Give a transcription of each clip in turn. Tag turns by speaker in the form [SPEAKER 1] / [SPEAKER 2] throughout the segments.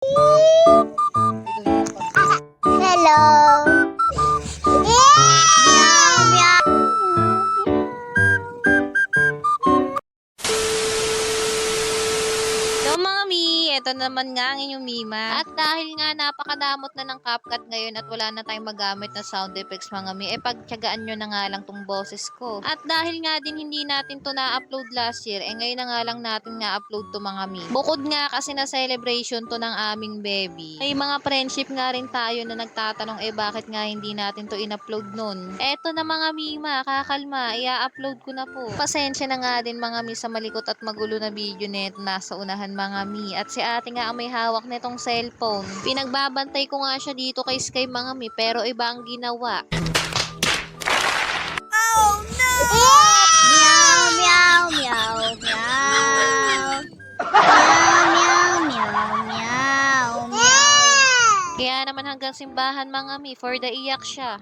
[SPEAKER 1] Hello. Meow, meow.
[SPEAKER 2] So mga Mi, eto naman nga ang inyong Mima. At dahil nga napakadamot na ng CapCut ngayon at wala na tayong magamit na sound effects mga Mi, pagtyagaan nyo na nga lang tong boses ko. At dahil nga din hindi natin to na-upload last year, ngayon na nga lang natin na-upload to mga Mi. Bukod nga kasi na celebration to ng aming baby, may mga friendship nga rin tayo na nagtatanong bakit nga hindi natin to in-upload nun. Eto na mga Mima, kakalma, i-upload ko na po. Pasensya na nga din mga Mi sa malikot at magulo na video neto nasa unahan mga Mi. At si ate nga ang may hawak nitong cellphone. Pinagbabantay ko nga siya dito kay Sky mga Mi, pero iba ang ginawa.
[SPEAKER 1] Oh no! Meow, meow, meow, meow. Meow, meow, meow, meow.
[SPEAKER 2] Kaya naman hanggang simbahan mga Mi, for the iyak siya.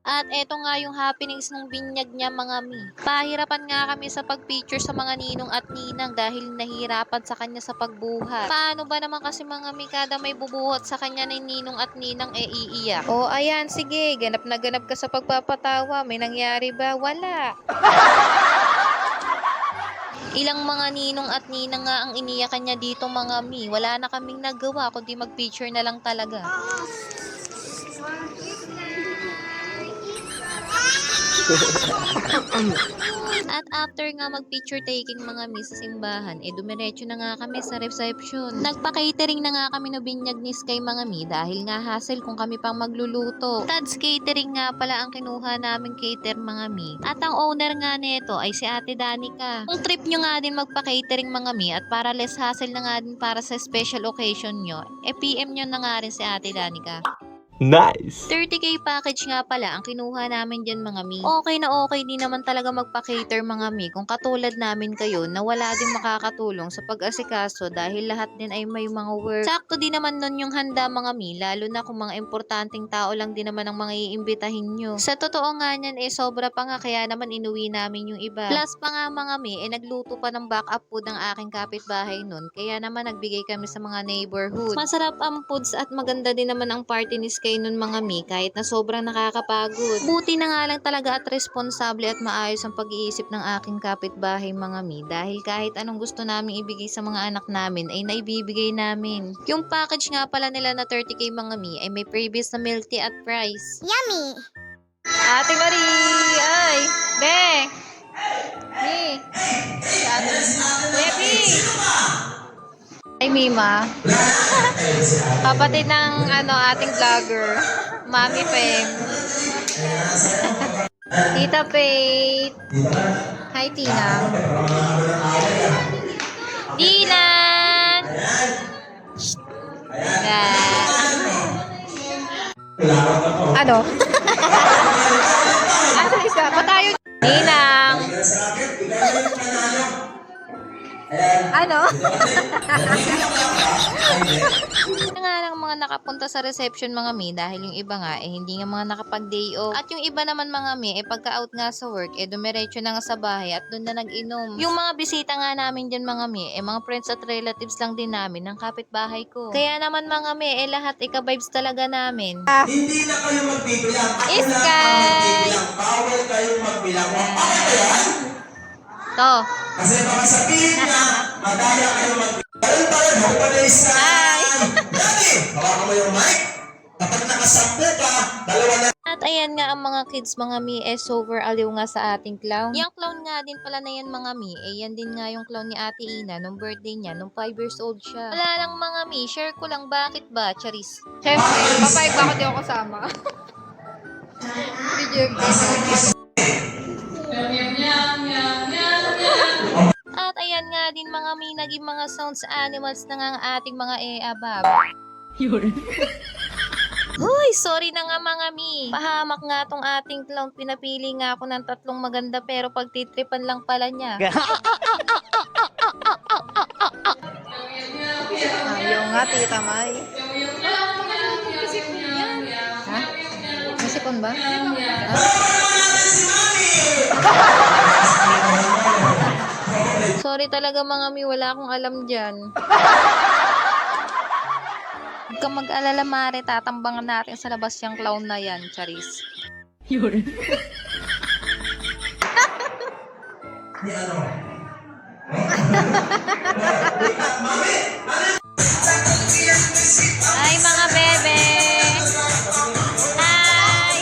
[SPEAKER 2] At eto nga yung happenings ng binyag niya mga Mi. Pahirapan nga kami sa pag-picture sa mga ninong at ninang dahil nahihirapan sa kanya sa pagbuhat. Paano ba naman kasi mga Mi, kada may bubuhat sa kanya ng ninong at ninang iiyak? O ayan, sige, ganap na ganap ka sa pagpapatawa. May nangyari ba? Wala. Ilang mga ninong at ninang nga ang iniyakan niya dito mga Mi. Wala na kaming nagawa kundi mag-picture na lang talaga. At after nga mag-picture taking mga Mi sa simbahan, dumiretso na nga kami sa reception. Nagpa-catering na nga kami no binyag ni Sky mga Mi dahil nga hassle kung kami pang magluluto. Tad's Catering nga pala ang kinuha naming cater mga Mi. At ang owner nga nito ay si Ate Danica. Kung trip nyo nga din magpa-catering mga Mi at para less hassle na nga din para sa special occasion nyo, PM nyo na nga rin si Ate Danica.
[SPEAKER 3] Nice!
[SPEAKER 2] 30k package nga pala ang kinuha namin dyan mga Mi. Okay na okay din naman talaga magpa-cater mga Mi kung katulad namin kayo na wala din makakatulong sa pag-asikaso dahil lahat din ay may mga work. Sakto din naman nun yung handa mga Mi, lalo na kung mga importanteng tao lang din naman ang mga iimbitahin nyo. Sa totoo nga niyan sobra pa nga kaya naman inuwi namin yung iba. Plus pa nga mga Mi, nagluto pa ng backup food ng aking kapitbahay nun kaya naman nagbigay kami sa mga neighborhood. Masarap ang foods at maganda din naman ang party ni Sky nun mga Mi kahit na sobrang nakakapagod. Buti na nga lang talaga at responsable at maayos ang pag-iisip ng aking kapitbahay mga Mi dahil kahit anong gusto namin ibigay sa mga anak namin ay naibibigay namin. Yung package nga pala nila na 30k mga Mi ay may previous na milk tea at price.
[SPEAKER 1] Yummy.
[SPEAKER 2] Ate Marie! Ay! Be! Mi! Baby! Ay, Mima. Kapatid ng ating vlogger, Mami Fem. Tita Faith. Hi, Tina. Tina! Yan. Ano? Ano isa? Patayo. Ninang. Ano? Nga lang mga nakapunta sa reception mga Mi dahil yung iba nga hindi nga mga nakapag-day off. At yung iba naman mga Mi pagka-out nga sa work dumiretso na nga sa bahay at doon na nag-inom. Yung mga bisita nga namin dyan mga Mi mga friends at relatives lang din namin ng kapitbahay ko. Kaya naman mga Mi lahat ika-vibes talaga namin.
[SPEAKER 4] Hindi na kayo magbibilang. Ako
[SPEAKER 2] Iskay!
[SPEAKER 4] lang ang magbibilang. Bawal kayong magbilang. Okay ba yan?
[SPEAKER 2] To.
[SPEAKER 4] Kasi baka sabihin niya, madaya kayo magbilang. Ganun pa rin, hopalist ka.
[SPEAKER 2] Hi!
[SPEAKER 4] Dati, hawakan mo yung mic. Kapag nakasampu ka, dalawa na.
[SPEAKER 2] At ayan nga ang mga kids mga Mi super aliw nga sa ating clown. Yung clown nga din pala na yan mga Mi yan din nga yung clown ni Ate Ina nung birthday niya nung 5 years old siya. Wala lang mga Mi, share ko lang bakit ba, Charis? Siyempre, papayag ba ako di ako kasama? Video At ayan nga din mga Mi naging mga sounds animals na nga ang ating mga abab. Hoy, sorry na nga mga Mi. Pahamak nga tong ating clown. Pinapili nga ako ng 3 maganda pero pagtitripan lang pala niya. Ayaw nga, Tita May. Ha? May sipon ba? Sorry Sorry talaga mga mi, wala akong alam dyan. Huwag kang mag-alala, Mare. Tatambangan natin sa labas yung clown na yan, Charis.
[SPEAKER 4] Ni ano?
[SPEAKER 2] Hi, mga bebe! Hi!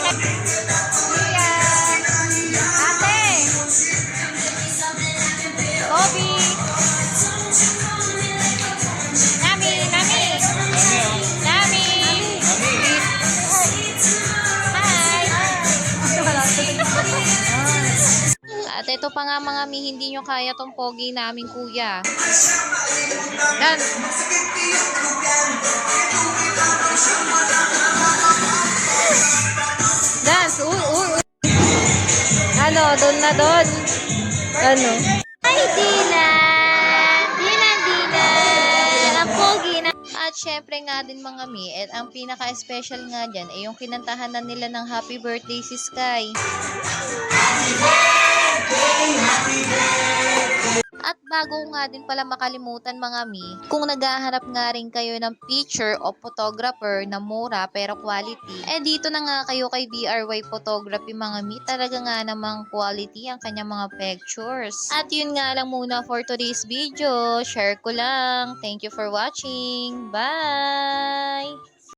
[SPEAKER 2] Ate! Kobe! Nami! Nami! Nami! Hi! At ito pa nga mga mi, hindi nyo kaya tong pogi namin kuya. Yan! Dance! Uy, uy, uy! Ano, doon na doon. Ano?
[SPEAKER 1] Ay, Dylan! Dylan! Ang pogi na.
[SPEAKER 2] At syempre nga din mga mi, at ang pinaka-special nga dyan ay yung kinantahan na nila ng happy birthday si Sky. At bago nga din pala makalimutan mga mi, kung naghahanap nga rin kayo ng picture o photographer na mura pero quality, eh dito na nga kayo kay BRY Photography mga mi. Talaga nga namang quality ang kanyang mga pictures. At yun nga lang muna for today's video. Share ko lang. Thank you for watching. Bye!